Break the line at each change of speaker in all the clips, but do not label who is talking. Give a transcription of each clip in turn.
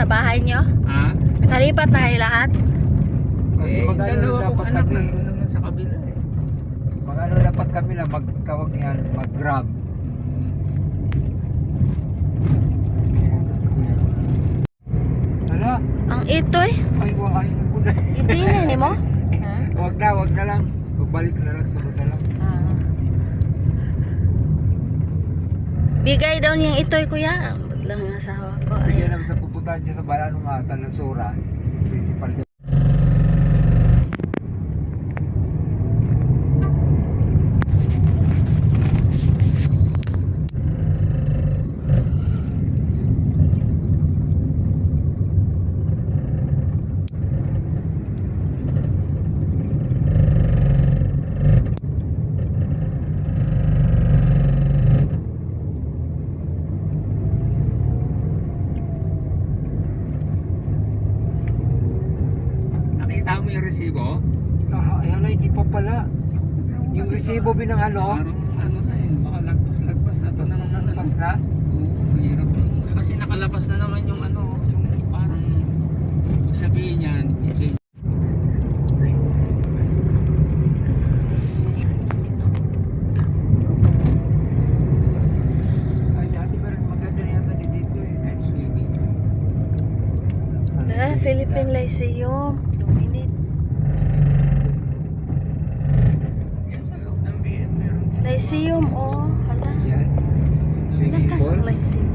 sa bahay nyo?
Ha?
Nakalipat na kayo lahat?
Kasi mag-ano
dalawa kong
dapat
anak
kami.
nandun naman sa kabila eh.
Mag-ano dapat kami lang, magtawag niyan, mag-grab. Hala,
Ang itoy,
ay wahay na po na.
ibinin mo?
Wag na lang. Magbalik na lang, sunod na lang.
Bigay daw niyang itoy, kuya. Lang ang asawa ko.
Kaya
Ayun.
lang sa pupuntahan siya sa bayan ng Talansura, principal.
Nakita mo yung resibo?
Ayan na, hindi pa pala. Yung
Kasi
resibo binang ano?
Parang ano na eh, baka lagpas na ito naman.
Pas na?
Oo, hirap. Kasi nakalabas na naman yung ano, yung parang sabihin niyan, i-change.
Ay, dati pa rin maganda na yata dito eh. Night swimming.
Philippine Lyceum. Dominate.
Yan sa loob ng BM, meron yan.
Lyceum, oh. Hala.
Yan. Swimming
Lakas
pool.
ang Lyceum.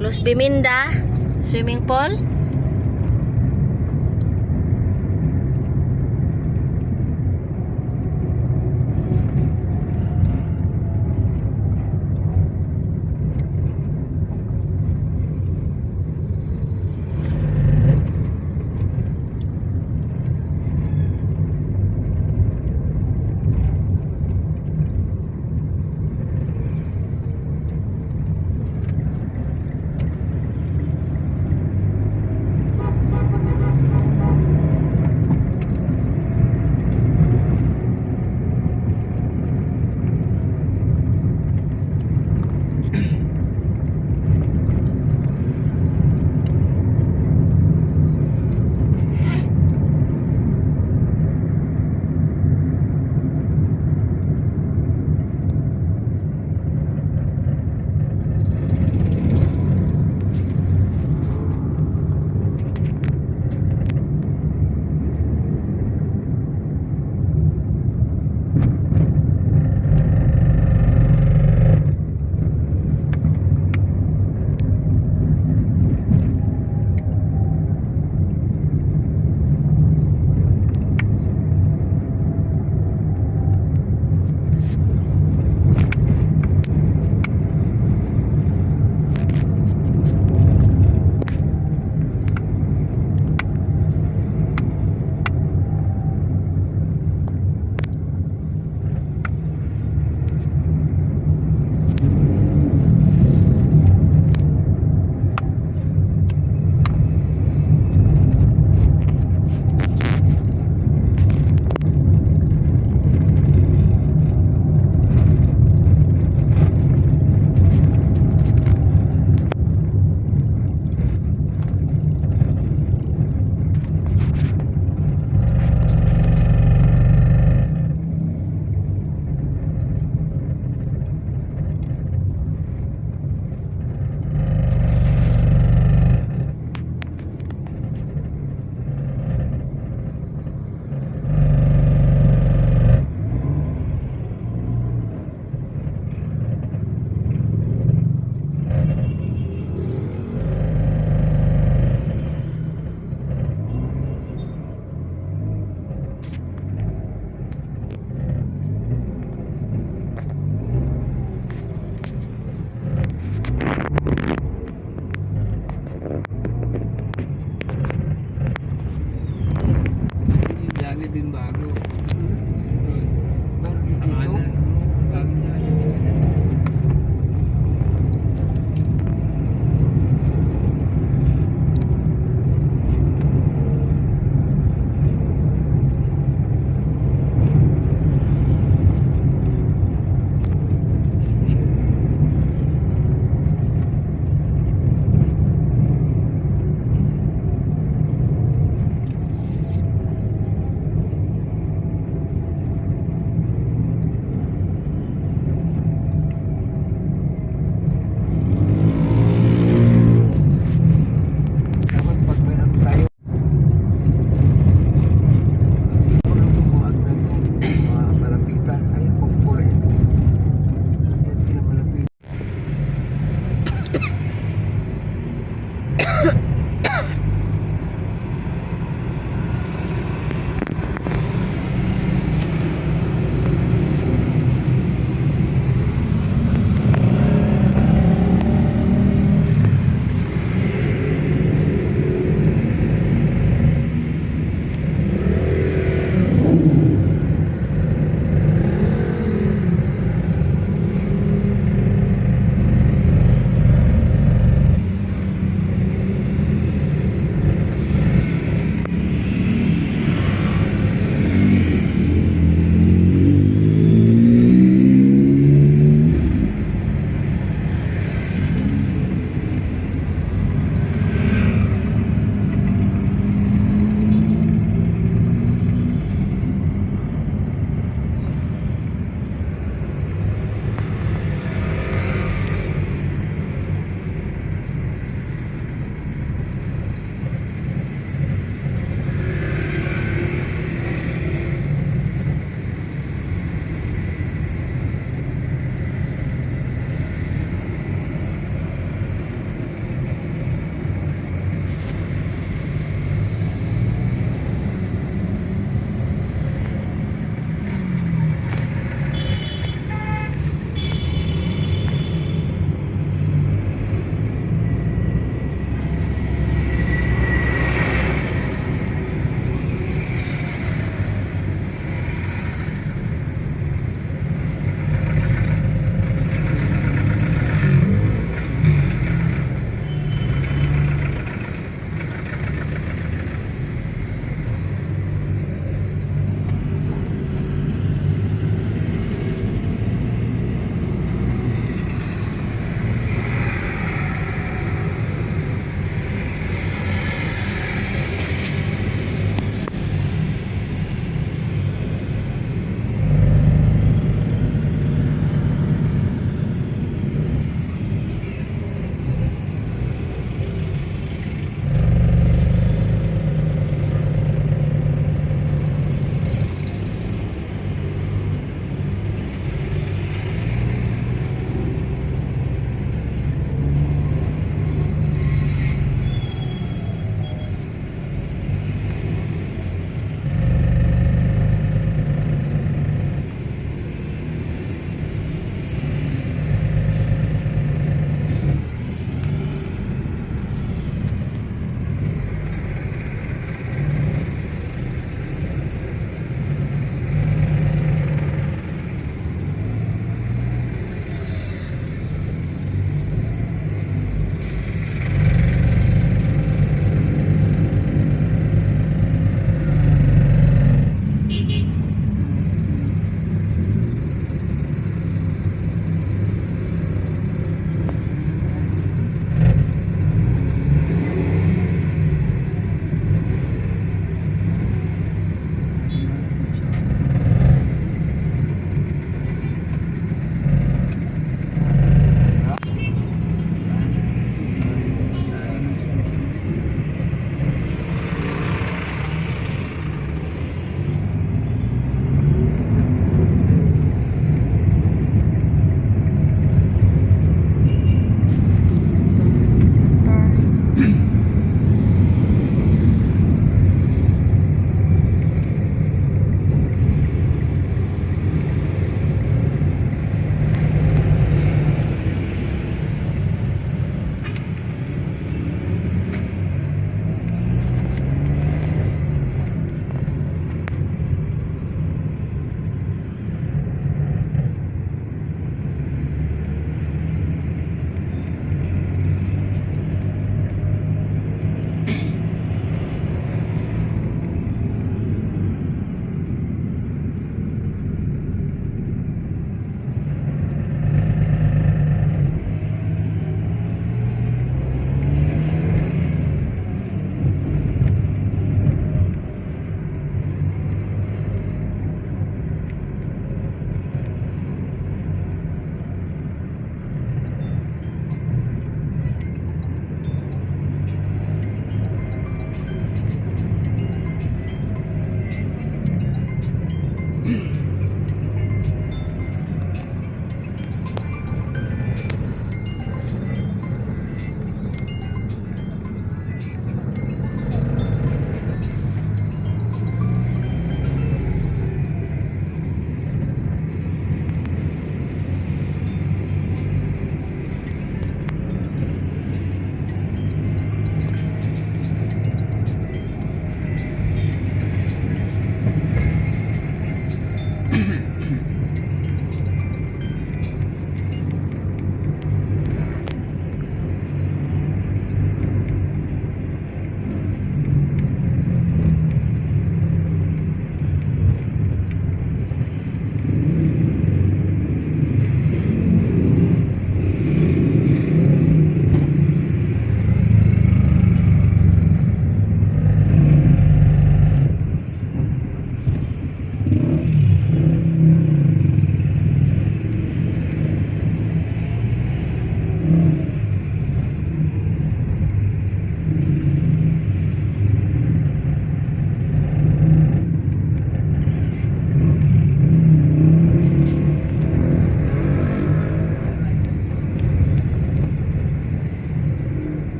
Los Biminda. Swimming pool.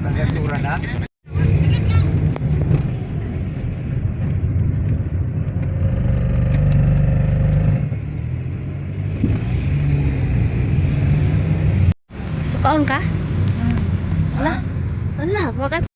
Nagasura na.
Sukaon ka? Ala, ala, bakit?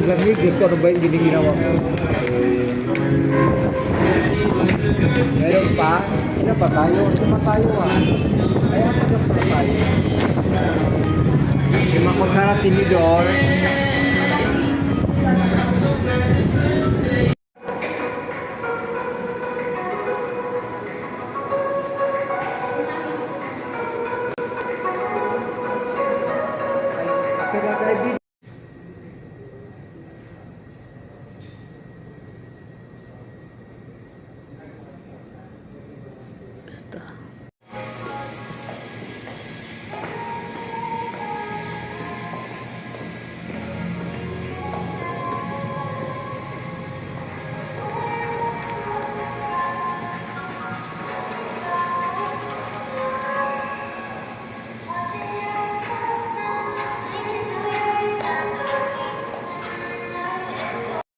Lamig, Diyos ko, ano ba yung giniginawa ko? Meron pa? Ano pa tayo? Ano pa tayo ah? Kaya pa tayo. Lima ko sana tinidor. Kaya tayo.
Basta.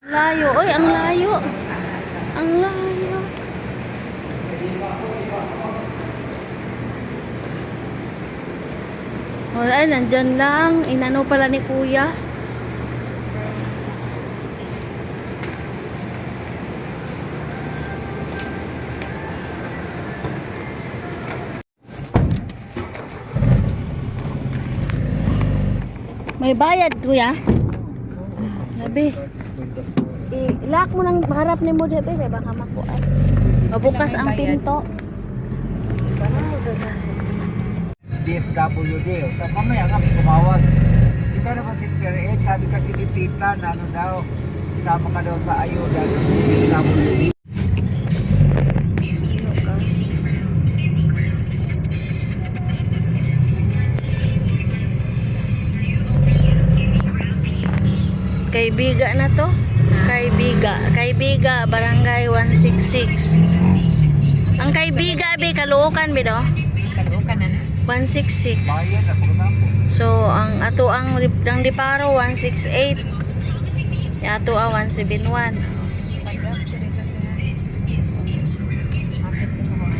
Layo, oy, ang layo. Ang layo. Wala, nandyan lang. Inano pala ni kuya. May bayad, kuya. Labi. I-lock mo ng harap ni mo, Debe. Kaya baka makuan. Mabukas ang
Bayad.
pinto.
DSWD. O, mamaya nga tumawag. Ikaw naman si Sir Ed, sabi kasi ni Tita na ano daw, isama ka daw sa ayuda ng DSWD.
Kaibiga na to. Kaibiga, barangay 166. Ang Kaibiga be Caloocan be do.
Kaluokan na.
166.
Bayan na pagkatapos.
So ang ato ang Diparo 168. Ya ato ang 171.
Pag-grab to dito kaya. Kapit ka sa mga.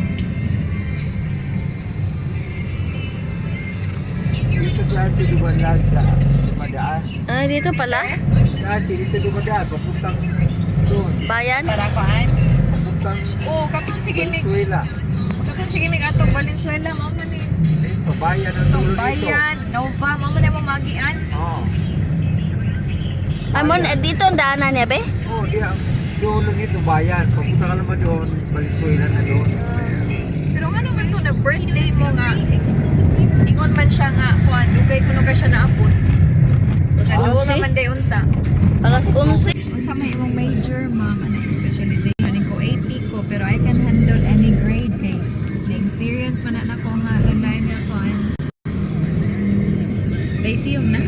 Dito si Archie dumadaan. Dumadaan.
Ah, dito pala.
Si Archie dito dumadaan. Papuntang doon.
Bayan.
Para kuan.
Papuntang
Oo, kapag sige mig.
Venezuela.
Kapag sige mig atong Valenzuela, mama ni.
Dito, bayan ang dulo dito.
Bayan, Nova, mama na mo magian.
Oo.
Amon dito ang daanan niya be.
Oo, di ang dulo nito bayan. Papunta ka naman doon, Valenzuela na doon.
Pero nga naman to, nag-birthday mo nga. Ingon man siya nga, kuan, dugay kuno ka siya naabot. Nalo
si?
naman day unta.
Alas 11.
Unsa may imong major, ma'am, ano yung specialization ko AP ko, pero I can handle any grade kay na-experience man na ko nga gandayon nga kuan. Lyceum na.